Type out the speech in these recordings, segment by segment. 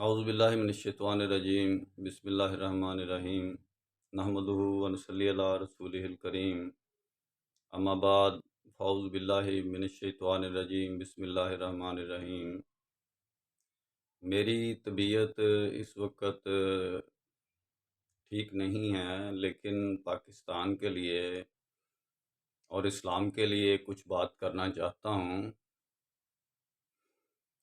اعوذ باللہ من الشیطان الرجیم بسم اللہ الرحمن الرحیم نحمدہ ونصلی علی رسولہ الکریم اما بعد فاعوذ باللہ من الشیطان الرجیم بسم اللہ الرحمن الرحیم۔ میری طبیعت اس وقت ٹھیک نہیں ہے، لیکن پاکستان کے لیے اور اسلام کے لیے کچھ بات کرنا چاہتا ہوں۔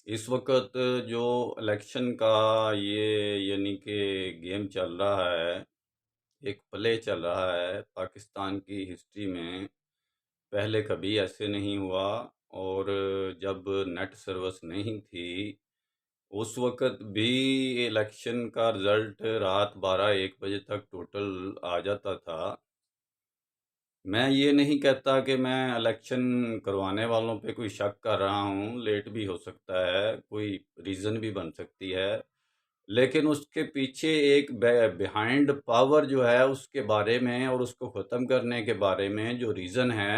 اس وقت جو الیکشن کا یعنی کہ گیم چل رہا ہے، ایک پلے چل رہا ہے پاکستان کی ہسٹری میں، پہلے کبھی ایسے نہیں ہوا۔ اور جب نیٹ سروس نہیں تھی اس وقت بھی الیکشن کا رزلٹ رات 12-1 بجے تک ٹوٹل آ جاتا تھا۔ میں یہ نہیں کہتا کہ میں الیکشن کروانے والوں پہ کوئی شک کر رہا ہوں، لیٹ بھی ہو سکتا ہے، کوئی ریزن بھی بن سکتی ہے، لیکن اس کے پیچھے ایک بیہائنڈ پاور جو ہے اس کے بارے میں اور اس کو ختم کرنے کے بارے میں جو ریزن ہے،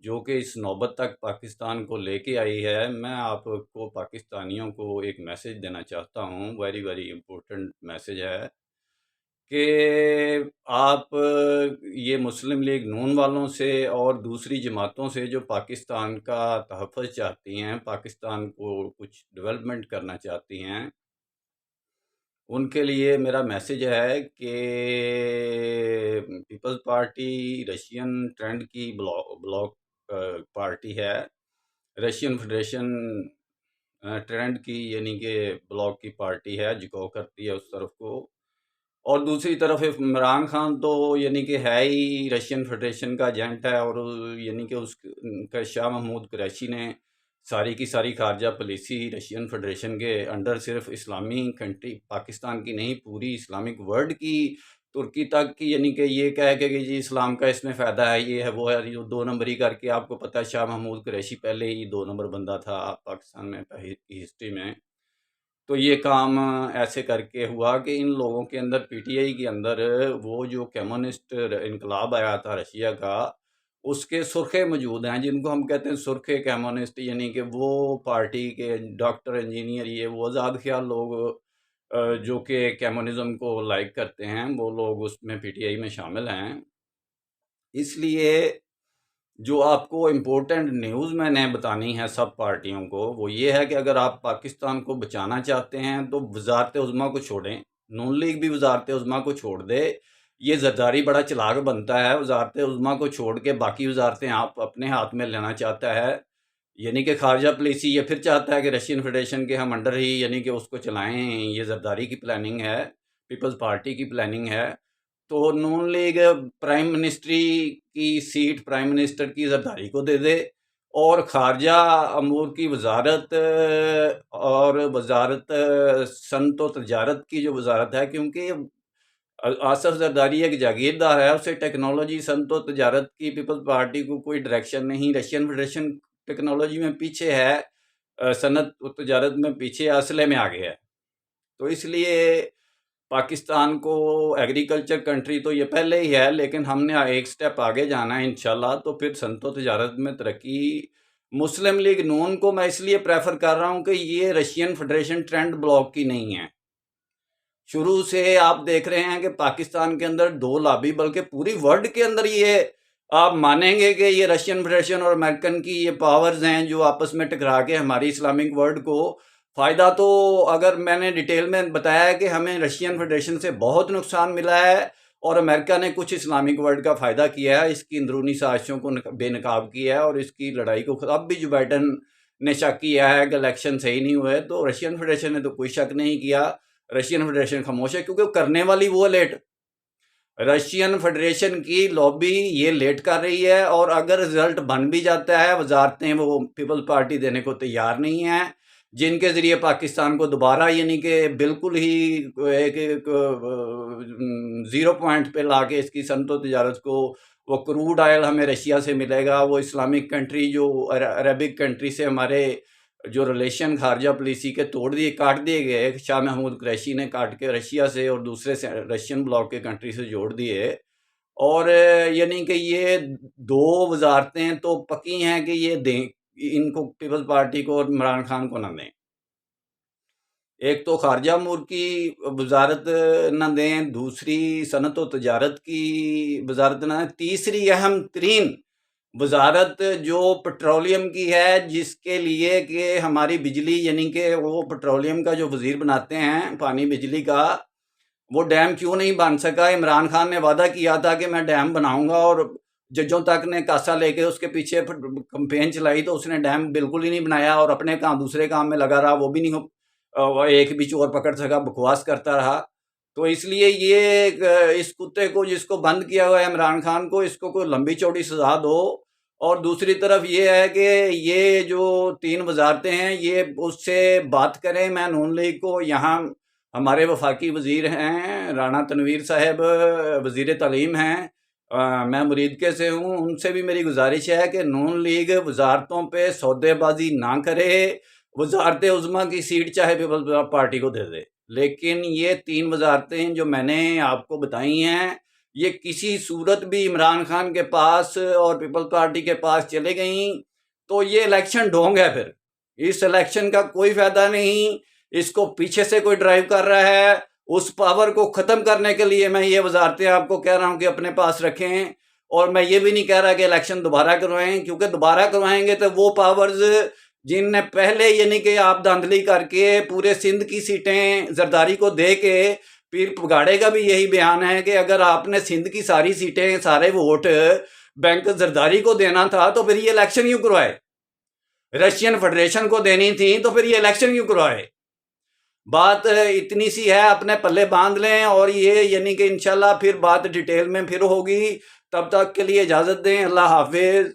جو کہ اس نوبت تک پاکستان کو لے کے آئی ہے، میں آپ کو پاکستانیوں کو ایک میسج دینا چاہتا ہوں، ویری ویری امپورٹنٹ میسج ہے کہ آپ یہ مسلم لیگ نون والوں سے اور دوسری جماعتوں سے جو پاکستان کا تحفظ چاہتی ہیں، پاکستان کو کچھ ڈیولپمنٹ کرنا چاہتی ہیں، ان کے لیے میرا میسج ہے کہ پیپلز پارٹی رشین ٹرینڈ کی بلاک پارٹی ہے، رشین فیڈریشن ٹرینڈ کی یعنی کہ بلاک کی پارٹی ہے جو کرتی ہے اس طرف کو، اور دوسری طرف عمران خان تو یعنی کہ ہے ہی رشین فیڈریشن کا ایجنٹ ہے، اور یعنی کہ اس کا شاہ محمود قریشی نے ساری کی ساری خارجہ پالیسی رشین فیڈریشن کے انڈر صرف اسلامی کنٹری پاکستان کی نہیں پوری اسلامک ورلڈ کی، ترکی تک کی، یعنی کہ یہ کہہ کہ جی اسلام کا اس میں فائدہ ہے، یہ ہے وہ ہے، جو 2 نمبری کر کے آپ کو پتہ ہے شاہ محمود قریشی پہلے ہی 2 نمبر بندہ تھا پاکستان میں کی ہسٹری میں۔ تو یہ کام ایسے کر کے ہوا کہ ان لوگوں کے اندر پی ٹی آئی کے اندر وہ جو کمیونسٹ انقلاب آیا تھا رشیا کا، اس کے سرخے موجود ہیں، جن کو ہم کہتے ہیں سرخے کمیونسٹ، یعنی کہ وہ پارٹی کے ڈاکٹر انجینئر، یہ وہ آزاد خیال لوگ جو کہ کمیونزم کو لائک کرتے ہیں، وہ لوگ اس میں پی ٹی آئی میں شامل ہیں۔ اس لیے جو آپ کو امپورٹنٹ نیوز میں نے بتانی ہے سب پارٹیوں کو، وہ یہ ہے کہ اگر آپ پاکستان کو بچانا چاہتے ہیں تو وزارت عظمیٰ کو چھوڑیں، نون لیگ بھی وزارت عظمیٰ کو چھوڑ دے، یہ زرداری بڑا چلاک بنتا ہے، وزارت عظمیٰ کو چھوڑ کے باقی وزارتیں آپ اپنے ہاتھ میں لینا چاہتا ہے، یعنی کہ خارجہ پالیسی یہ پھر چاہتا ہے کہ رشین فیڈریشن کے ہم انڈر ہی یعنی کہ اس کو چلائیں، یہ زرداری کی پلاننگ ہے، پیپلز پارٹی کی پلاننگ ہے۔ تو نون لیگ پرائم منسٹری کی سیٹ پرائم منسٹر کی زرداری کو دے دے، اور خارجہ امور کی وزارت اور وزارت صنعت و تجارت کی جو وزارت ہے، کیونکہ آصف زرداری ایک جاگیردار ہے، اسے ٹیکنالوجی صنعت و تجارت کی پیپلز پارٹی کو کوئی ڈائریکشن نہیں، رشین فیڈریشن ٹیکنالوجی میں پیچھے ہے، صنعت و تجارت میں پیچھے، اسلحے میں آگے ہے۔ تو اس لیے پاکستان کو ایگریکلچر کنٹری تو یہ پہلے ہی ہے، لیکن ہم نے ایک سٹیپ آگے جانا ہے انشاءاللہ، تو پھر صنعت و تجارت میں ترقی۔ مسلم لیگ نون کو میں اس لیے پریفر کر رہا ہوں کہ یہ رشین فیڈریشن ٹرینڈ بلاک کی نہیں ہے۔ شروع سے آپ دیکھ رہے ہیں کہ پاکستان کے اندر 2 لابی، بلکہ پوری ورلڈ کے اندر یہ آپ مانیں گے کہ یہ رشین فیڈریشن اور امریکن کی یہ پاورز ہیں جو آپس میں ٹکرا کے ہماری اسلامک ورلڈ کو فائدہ، تو اگر میں نے ڈیٹیل میں بتایا کہ ہمیں رشین فیڈریشن سے بہت نقصان ملا ہے اور امریکہ نے کچھ اسلامک ورلڈ کا فائدہ کیا ہے، اس کی اندرونی سازشوں کو بے نقاب کیا ہے، اور اس کی لڑائی کو اب بھی جو بائیڈن نے شک کیا ہے کہ الیکشن صحیح نہیں ہوئے، تو رشین فیڈریشن نے تو کوئی شک نہیں کیا، رشین فیڈریشن خاموش ہے کیونکہ کرنے والی وہ لیٹ، رشین فیڈریشن کی لابی یہ لیٹ کر رہی ہے، اور اگر رزلٹ بن بھی جاتا ہے، وزارتیں وہ پیپل پارٹی دینے کو تیار نہیں ہے، جن کے ذریعے پاکستان کو دوبارہ یعنی کہ بالکل ہی ایک 0 پوائنٹ پہ لا کے اس کی صنعت و تجارت کو، وہ کروڈ آئل ہمیں رشیا سے ملے گا، وہ اسلامک کنٹری جو عربک کنٹری سے ہمارے جو ریلیشن خارجہ پالیسی کے توڑ دیے، کاٹ دیے گئے، شاہ محمود قریشی نے کاٹ کے رشیا سے اور دوسرے سے رشین بلاک کے کنٹری سے جوڑ دیے، اور یعنی کہ یہ 2 وزارتیں تو پکی ہیں کہ یہ دیں ان کو، پیپلز پارٹی کو اور عمران خان کو نہ دیں۔ ایک تو خارجہ امور کی وزارت نہ دیں، دوسری صنعت و تجارت کی وزارت نہ دیں، تیسری اہم ترین وزارت جو پٹرولیم کی ہے، جس کے لیے کہ ہماری بجلی، یعنی کہ وہ پٹرولیم کا جو وزیر بناتے ہیں پانی بجلی کا، وہ ڈیم کیوں نہیں بن سکا؟ عمران خان نے وعدہ کیا تھا کہ میں ڈیم بناؤں گا، اور ججوں تک نے کاسا لے کے اس کے پیچھے کمپین چلائی، تو اس نے ڈیم بالکل ہی نہیں بنایا، اور اپنے کام دوسرے کام میں لگا رہا، وہ بھی نہیں وہ ایک بھی چور پکڑ سکا، بکواس کرتا رہا۔ تو اس لیے یہ اس کتے کو جس کو بند کیا ہوا ہے عمران خان کو، اس کو کوئی لمبی چوڑی سزا دو۔ اور دوسری طرف یہ ہے کہ یہ جو 3 وزارتیں ہیں، یہ اس سے بات کریں۔ میں نون لیگ کو، یہاں ہمارے وفاقی وزیر ہیں رانا تنویر صاحب، وزیر تعلیم ہیں، میں مریدکے سے ہوں، ان سے بھی میری گزارش ہے کہ نون لیگ وزارتوں پہ سودے بازی نہ کرے، وزارت عظمیٰ کی سیٹ چاہے پیپلز پارٹی کو دے دے، لیکن یہ 3 وزارتیں جو میں نے آپ کو بتائی ہیں، یہ کسی صورت بھی عمران خان کے پاس اور پیپلز پارٹی کے پاس چلے گئیں تو یہ الیکشن ڈھونگ ہے۔ پھر اس الیکشن کا کوئی فائدہ نہیں، اس کو پیچھے سے کوئی ڈرائیو کر رہا ہے۔ اس پاور کو ختم کرنے کے لیے میں یہ وزارتیں آپ کو کہہ رہا ہوں کہ اپنے پاس رکھیں، اور میں یہ بھی نہیں کہہ رہا کہ الیکشن دوبارہ کروائیں، کیونکہ دوبارہ کروائیں گے تو وہ پاورز جن نے پہلے، یعنی کہ آپ دھاندلی کر کے پورے سندھ کی سیٹیں زرداری کو دے کے، پیر پگاڑے کا بھی یہی بیان ہے کہ اگر آپ نے سندھ کی ساری سیٹیں، سارے ووٹ بینک زرداری کو دینا تھا تو پھر یہ الیکشن کیوں کروائے؟ رشین فیڈریشن کو دینی تھی تو پھر یہ الیکشن کیوں کروائے؟ بات اتنی سی ہے، اپنے پلے باندھ لیں، اور یہ یعنی کہ انشاءاللہ پھر بات ڈیٹیل میں پھر ہوگی۔ تب تک کے لیے اجازت دیں، اللہ حافظ۔